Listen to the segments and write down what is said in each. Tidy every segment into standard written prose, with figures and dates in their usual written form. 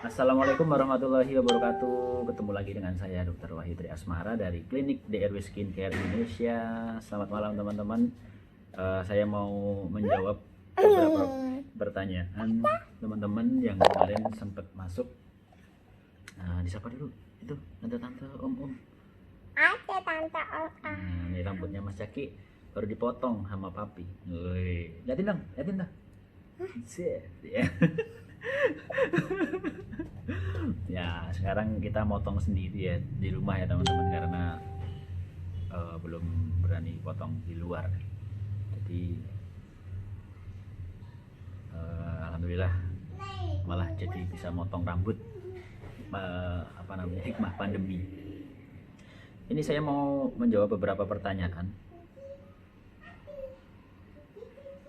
Assalamualaikum warahmatullahi wabarakatuh. Ketemu lagi dengan saya Dr. Wahid Asmara dari Klinik DRW Skincare Indonesia. Selamat malam teman-teman. Saya mau menjawab beberapa pertanyaan teman-teman yang kemarin sempat masuk. Disapa dulu. Itu tante-tante, om-om. Ada tante om. Ini rambutnya Mas Jaki baru dipotong sama papi. Woi, liatin dong, liatin dah. Set, ya. Ya, sekarang kita motong sendiri ya di rumah ya teman-teman, karena belum berani potong di luar. Jadi alhamdulillah malah jadi bisa motong rambut. Hikmah pandemi. Ini saya mau menjawab beberapa pertanyaan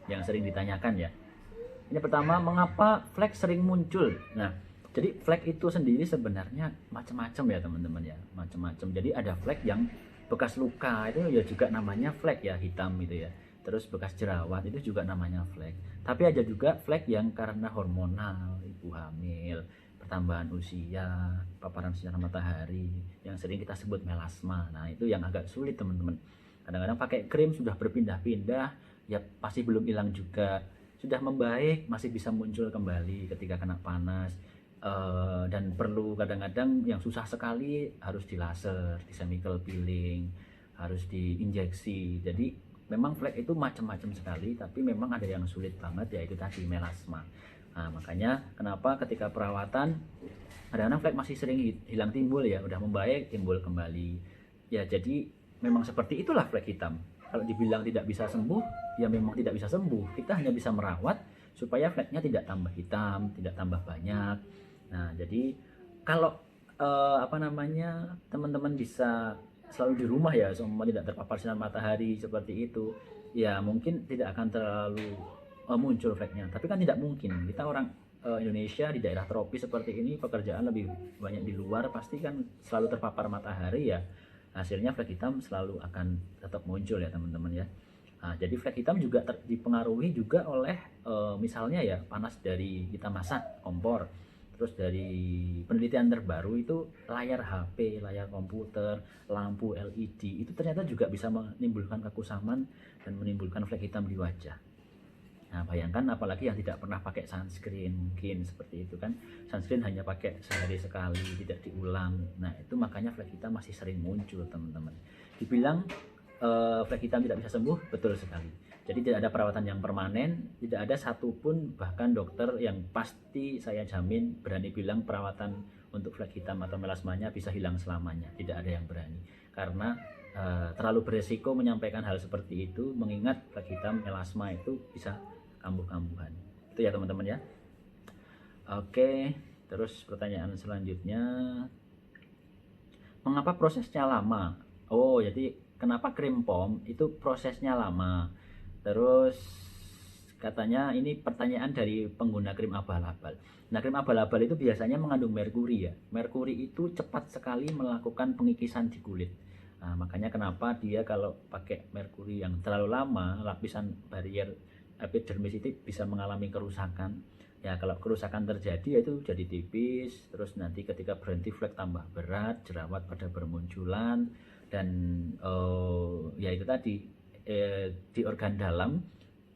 yang sering ditanyakan ya. Ini pertama, mengapa flek sering muncul? Nah, jadi flek itu sendiri sebenarnya macam-macam ya teman-teman ya, macam-macam. Jadi ada flek yang bekas luka, itu ya juga namanya flek ya, hitam gitu ya. Terus bekas jerawat itu juga namanya flek. Tapi ada juga flek yang karena hormonal, ibu hamil, pertambahan usia, paparan sinar matahari, yang sering kita sebut melasma. Nah, itu yang agak sulit teman-teman. Kadang-kadang pakai krim sudah berpindah-pindah, ya pasti belum hilang juga. Sudah membaik masih bisa muncul kembali ketika kena panas, dan perlu kadang-kadang yang susah sekali harus di laser, di chemical peeling, harus diinjeksi. Jadi memang flek itu macam-macam sekali, tapi memang ada yang sulit banget, yaitu tadi melasma. Nah, makanya kenapa ketika perawatan kadang-kadang flek masih sering hilang timbul ya, udah membaik timbul kembali. Ya jadi memang seperti itulah flek hitam. Kalau dibilang tidak bisa sembuh, ya memang tidak bisa sembuh. Kita hanya bisa merawat supaya fleknya tidak tambah hitam, tidak tambah banyak. Nah, jadi kalau teman-teman bisa selalu di rumah ya, semua tidak terpapar sinar matahari seperti itu, ya mungkin tidak akan terlalu muncul fleknya. Tapi kan tidak mungkin. Kita orang Indonesia di daerah tropis seperti ini, pekerjaan lebih banyak di luar, pasti kan selalu terpapar matahari ya. Hasilnya flek hitam selalu akan tetap muncul ya teman-teman ya. Nah, jadi flek hitam juga dipengaruhi juga oleh misalnya ya panas dari kita masak kompor, terus dari penelitian terbaru itu layar HP, layar komputer, lampu LED itu ternyata juga bisa menimbulkan kekusaman dan menimbulkan flek hitam di wajah. Nah, bayangkan apalagi yang tidak pernah pakai sunscreen, mungkin seperti itu kan. Sunscreen hanya pakai sehari sekali, tidak diulang. Nah, itu makanya flek hitam masih sering muncul, teman-teman. Dibilang flek hitam tidak bisa sembuh, betul sekali. Jadi tidak ada perawatan yang permanen, tidak ada satupun bahkan dokter yang pasti saya jamin berani bilang perawatan untuk flek hitam atau melasmanya bisa hilang selamanya. Tidak ada yang berani. Karena terlalu beresiko menyampaikan hal seperti itu, mengingat flek hitam melasma itu bisa kambuh-kambuhan. Itu ya teman-teman ya. Oke, terus pertanyaan selanjutnya, mengapa prosesnya lama? Oh, jadi kenapa krim POM itu prosesnya lama? Terus katanya ini pertanyaan dari pengguna krim abal-abal. Nah, krim abal-abal itu biasanya mengandung merkuri ya. Merkuri itu cepat sekali melakukan pengikisan di kulit. Nah, makanya kenapa dia kalau pakai merkuri yang terlalu lama, lapisan barrier epidermis itu bisa mengalami kerusakan. Ya, kalau kerusakan terjadi itu jadi tipis, terus nanti ketika berhenti flek tambah berat, jerawat pada bermunculan, dan ya itu tadi di organ dalam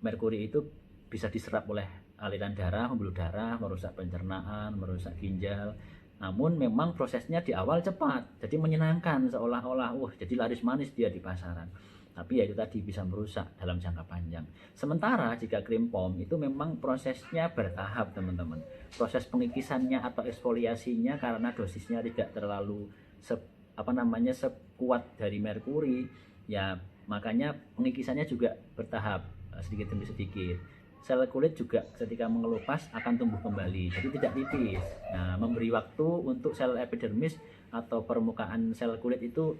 merkuri itu bisa diserap oleh aliran darah, pembuluh darah, merusak pencernaan, merusak ginjal. Namun memang prosesnya di awal cepat, jadi menyenangkan, seolah-olah jadi laris manis dia di pasaran. Tapi ya itu tadi bisa merusak dalam jangka panjang. Sementara jika krim POM itu memang prosesnya bertahap teman-teman. Proses pengikisannya atau eksfoliasinya karena dosisnya tidak terlalu sekuat dari merkuri, ya makanya pengikisannya juga bertahap, sedikit demi sedikit. Sel kulit juga ketika mengelupas akan tumbuh kembali, jadi tidak tipis. Nah, memberi waktu untuk sel epidermis atau permukaan sel kulit itu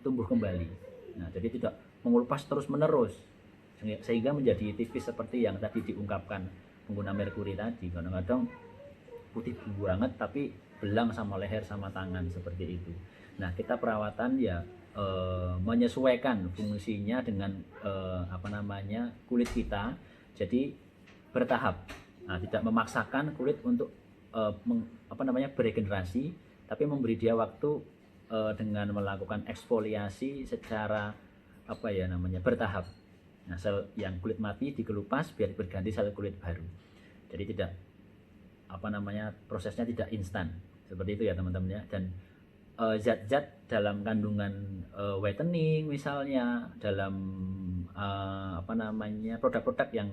tumbuh kembali. Nah, jadi tidak mengelupas terus-menerus sehingga menjadi tipis seperti yang tadi diungkapkan pengguna merkuri tadi. Kadang-kadang putih banget tapi belang sama leher sama tangan seperti itu. Nah, kita perawatan ya menyesuaikan fungsinya dengan kulit kita, jadi bertahap. Nah, tidak memaksakan kulit untuk beregenerasi, tapi memberi dia waktu dengan melakukan eksfoliasi secara bertahap. Nah, sel yang kulit mati dikelupas biar berganti sel kulit baru. Jadi tidak prosesnya tidak instan seperti itu ya teman-teman ya. Dan zat-zat dalam kandungan whitening misalnya, dalam produk-produk yang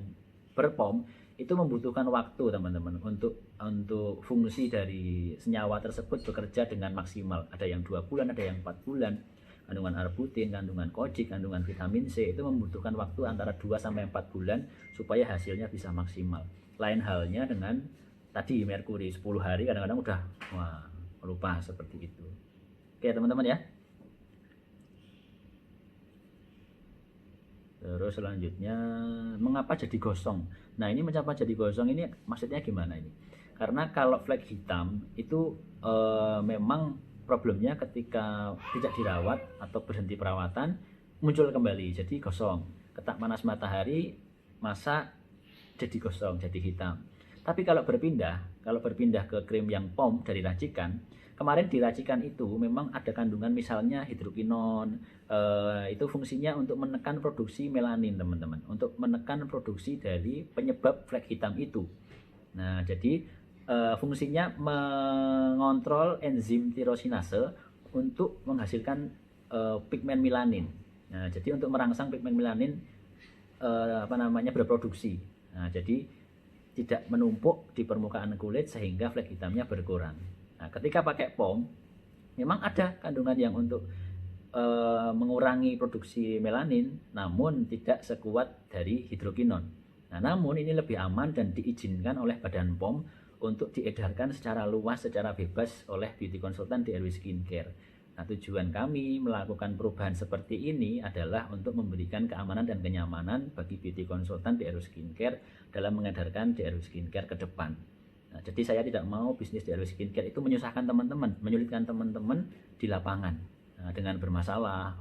berpom itu membutuhkan waktu teman-teman untuk fungsi dari senyawa tersebut bekerja dengan maksimal. Ada yang 2 bulan, ada yang 4 bulan. Kandungan arbutin, kandungan kojik, kandungan vitamin C itu membutuhkan waktu antara 2 sampai 4 bulan supaya hasilnya bisa maksimal. Lain halnya dengan tadi merkuri 10 hari kadang-kadang udah lupa seperti itu. Oke teman-teman ya. Terus selanjutnya, mengapa jadi gosong? Nah ini mengapa jadi gosong ini maksudnya gimana ini? Karena kalau flek hitam itu memang problemnya ketika tidak dirawat atau berhenti perawatan muncul kembali jadi gosong. Ketak panas matahari masa jadi gosong, jadi hitam. Tapi kalau berpindah ke krim yang POM dari racikan, kemarin di racikan itu memang ada kandungan misalnya hidrokinon, itu fungsinya untuk menekan produksi melanin teman-teman, untuk menekan produksi dari penyebab flek hitam itu. Nah jadi fungsinya mengontrol enzim tirosinase untuk menghasilkan pigmen melanin. Nah jadi untuk merangsang pigmen melanin berproduksi. Nah jadi tidak menumpuk di permukaan kulit sehingga flek hitamnya berkurang. Nah, ketika pakai POM, memang ada kandungan yang untuk mengurangi produksi melanin, namun tidak sekuat dari hidrokinon. Nah, namun ini lebih aman dan diizinkan oleh Badan POM untuk diedarkan secara luas, secara bebas oleh beauty konsultan di RW Skincare. Nah, tujuan kami melakukan perubahan seperti ini adalah untuk memberikan keamanan dan kenyamanan bagi beauty konsultan di RW Skincare dalam mengedarkan di RW Skincare ke depan. Nah, jadi saya tidak mau bisnis di RW Skincare itu menyusahkan teman-teman, menyulitkan teman-teman di lapangan. Nah, dengan bermasalah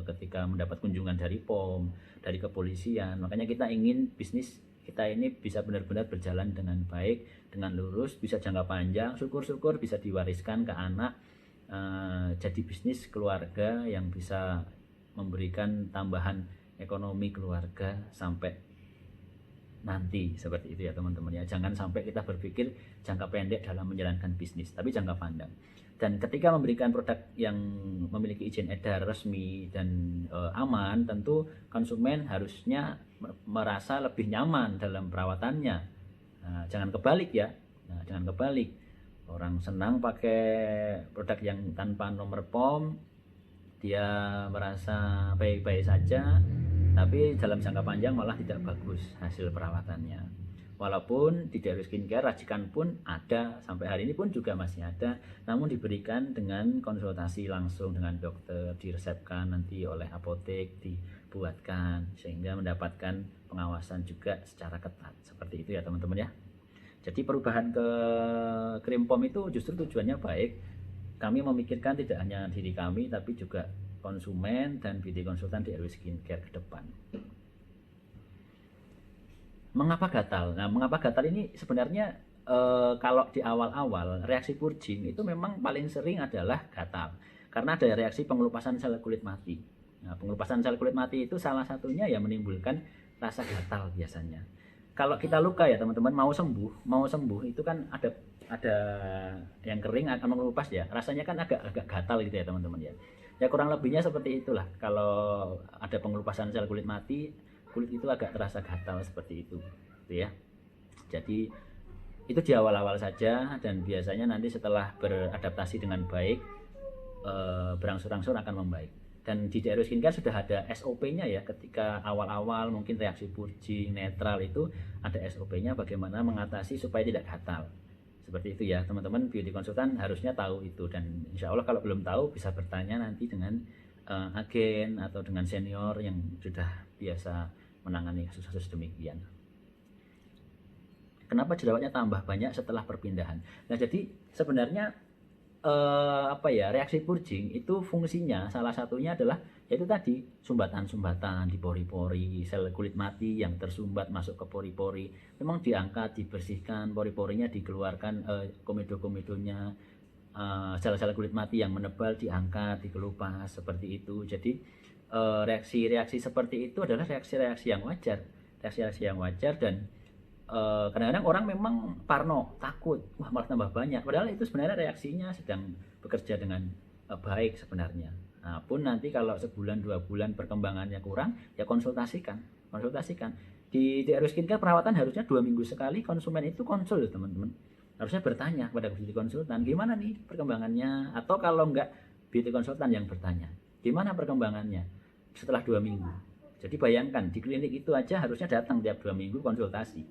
ketika mendapat kunjungan dari POM, dari kepolisian. Makanya kita ingin bisnis kita ini bisa benar-benar berjalan dengan baik, dengan lurus, bisa jangka panjang, syukur-syukur bisa diwariskan ke anak, jadi bisnis keluarga yang bisa memberikan tambahan ekonomi keluarga sampai nanti, seperti itu ya teman-teman ya. Jangan sampai kita berpikir jangka pendek dalam menjalankan bisnis, tapi jangka panjang. Dan ketika memberikan produk yang memiliki izin edar resmi dan aman, tentu konsumen harusnya merasa lebih nyaman dalam perawatannya. Nah, jangan kebalik ya. Jangan kebalik. Orang senang pakai produk yang tanpa nomor POM, dia merasa baik-baik saja, tapi dalam jangka panjang malah tidak bagus hasil perawatannya. Walaupun di RW Skincare racikan pun ada, sampai hari ini pun juga masih ada, namun diberikan dengan konsultasi langsung dengan dokter, diresepkan nanti oleh apotek, dibuatkan, sehingga mendapatkan pengawasan juga secara ketat. Seperti itu ya teman-teman ya. Jadi perubahan ke krim POM itu justru tujuannya baik. Kami memikirkan tidak hanya diri kami, tapi juga konsumen dan beauty konsultan di RW Skincare ke depan. Mengapa gatal? Nah, mengapa gatal ini sebenarnya kalau di awal-awal reaksi purging itu memang paling sering adalah gatal. Karena ada reaksi pengelupasan sel kulit mati. Nah, pengelupasan sel kulit mati itu salah satunya ya menimbulkan rasa gatal biasanya. Kalau kita luka ya teman-teman, mau sembuh itu kan ada yang kering akan mengelupas ya. Rasanya kan agak gatal gitu ya teman-teman ya. Ya kurang lebihnya seperti itulah. Kalau ada pengelupasan sel kulit mati, kulit itu agak terasa gatal seperti itu, gitu ya. Jadi itu di awal-awal saja, dan biasanya nanti setelah beradaptasi dengan baik, berangsur-angsur akan membaik. Dan di RW Skincare sudah ada SOP-nya ya, ketika awal-awal mungkin reaksi purging, netral itu ada SOP-nya bagaimana mengatasi supaya tidak gatal. Seperti itu ya teman-teman, beauty konsultan harusnya tahu itu, dan insya Allah kalau belum tahu bisa bertanya nanti dengan agen atau dengan senior yang sudah biasa menangani kasus-kasus demikian. Kenapa jerawatnya tambah banyak setelah perpindahan? Nah jadi sebenarnya apa ya, reaksi purging itu fungsinya salah satunya adalah yaitu tadi sumbatan-sumbatan di pori-pori, sel kulit mati yang tersumbat masuk ke pori-pori memang diangkat, dibersihkan, pori-porinya dikeluarkan, komedo-komedonya, sel-sel kulit mati yang menebal diangkat, dikelupas seperti itu. Jadi reaksi-reaksi seperti itu adalah reaksi-reaksi yang wajar, dan kadang-kadang orang memang parno, takut, wah malah tambah banyak, padahal itu sebenarnya reaksinya sedang bekerja dengan baik sebenarnya. Nah, pun nanti kalau sebulan 2 bulan perkembangannya kurang, ya konsultasikan. Di DRW Skincare perawatan harusnya 2 minggu sekali konsumen itu konsul, teman-teman. Harusnya bertanya kepada beauty konsultan, gimana nih perkembangannya? Atau kalau enggak, beauty konsultan yang bertanya, gimana perkembangannya setelah 2 minggu. Jadi bayangkan, di klinik itu aja harusnya datang tiap 2 minggu konsultasi.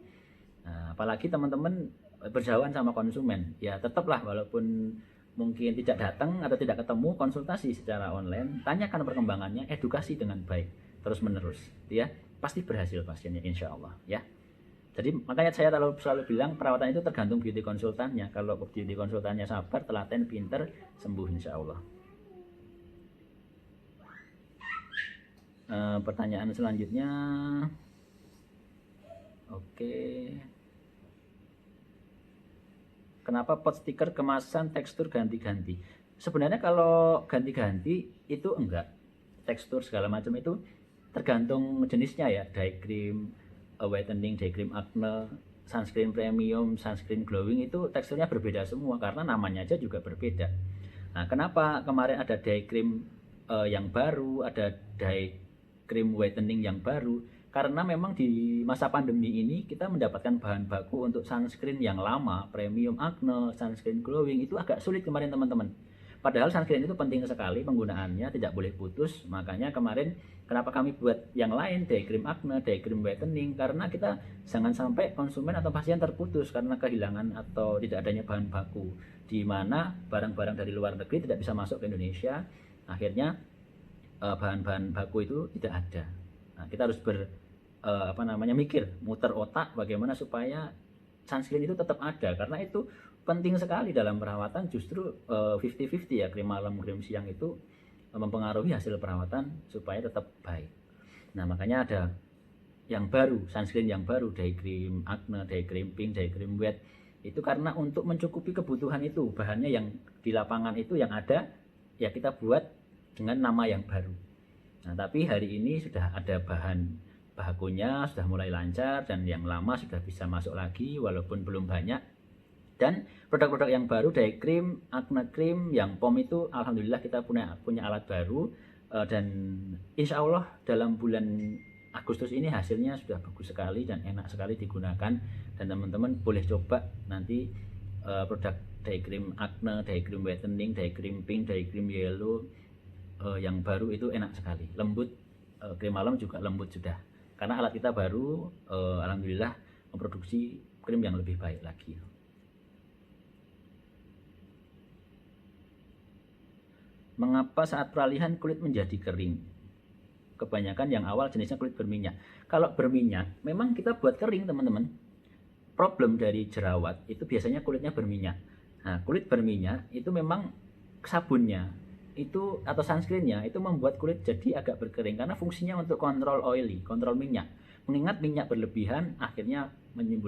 Nah, apalagi teman-teman berjauhan sama konsumen, ya tetaplah walaupun mungkin tidak datang atau tidak ketemu, konsultasi secara online, tanyakan perkembangannya, edukasi dengan baik, terus menerus, ya pasti berhasil pasiennya insya Allah, ya. Jadi makanya saya selalu bilang perawatan itu tergantung beauty konsultannya. Kalau beauty konsultannya sabar, telaten, pinter, sembuh insya Allah. Pertanyaan selanjutnya, oke. Kenapa pot stiker kemasan tekstur ganti-ganti? Sebenarnya kalau ganti-ganti itu enggak, tekstur segala macam itu tergantung jenisnya ya. Dye cream, whitening, dye cream acne, sunscreen premium, sunscreen glowing itu teksturnya berbeda semua karena namanya aja juga berbeda. Nah, kenapa kemarin ada dye cream yang baru, ada dye cream whitening yang baru? Karena memang di masa pandemi ini kita mendapatkan bahan baku untuk sunscreen yang lama, premium acne, sunscreen glowing itu agak sulit kemarin teman-teman. Padahal sunscreen itu penting sekali penggunaannya, tidak boleh putus. Makanya kemarin kenapa kami buat yang lain, dye cream acne, dye cream whitening, karena kita jangan sampai konsumen atau pasien terputus karena kehilangan atau tidak adanya bahan baku, di mana barang-barang dari luar negeri tidak bisa masuk ke Indonesia. Akhirnya bahan-bahan baku itu tidak ada. Nah, kita harus mikir, muter otak bagaimana supaya sunscreen itu tetap ada, karena itu penting sekali dalam perawatan. Justru 50-50 ya, krim malam krim siang itu mempengaruhi hasil perawatan supaya tetap baik. Nah, makanya ada yang baru, sunscreen yang baru, dye cream acne, dye cream pink, dye cream wet, itu karena untuk mencukupi kebutuhan itu, bahannya yang di lapangan itu yang ada ya kita buat dengan nama yang baru. Nah, tapi hari ini sudah ada bahan bakunya, sudah mulai lancar, dan yang lama sudah bisa masuk lagi walaupun belum banyak. Dan produk-produk yang baru, dye cream, acne cream, yang POM itu alhamdulillah kita punya alat baru, dan insya Allah dalam bulan Agustus ini hasilnya sudah bagus sekali dan enak sekali digunakan. Dan teman-teman boleh coba nanti produk dye cream acne, dye cream whitening, dye cream pink, dye cream yellow yang baru itu enak sekali, lembut. Krim malam juga lembut sudah, karena alat kita baru, alhamdulillah memproduksi krim yang lebih baik lagi. Mengapa saat peralihan kulit menjadi kering? Kebanyakan yang awal jenisnya kulit berminyak. Kalau berminyak memang kita buat kering teman-teman. Problem dari jerawat itu biasanya kulitnya berminyak. Nah, kulit berminyak itu memang sabunnya itu atau sunscreennya itu membuat kulit jadi agak berkering, karena fungsinya untuk kontrol oily, kontrol minyak. Mengingat minyak berlebihan akhirnya menimbulkan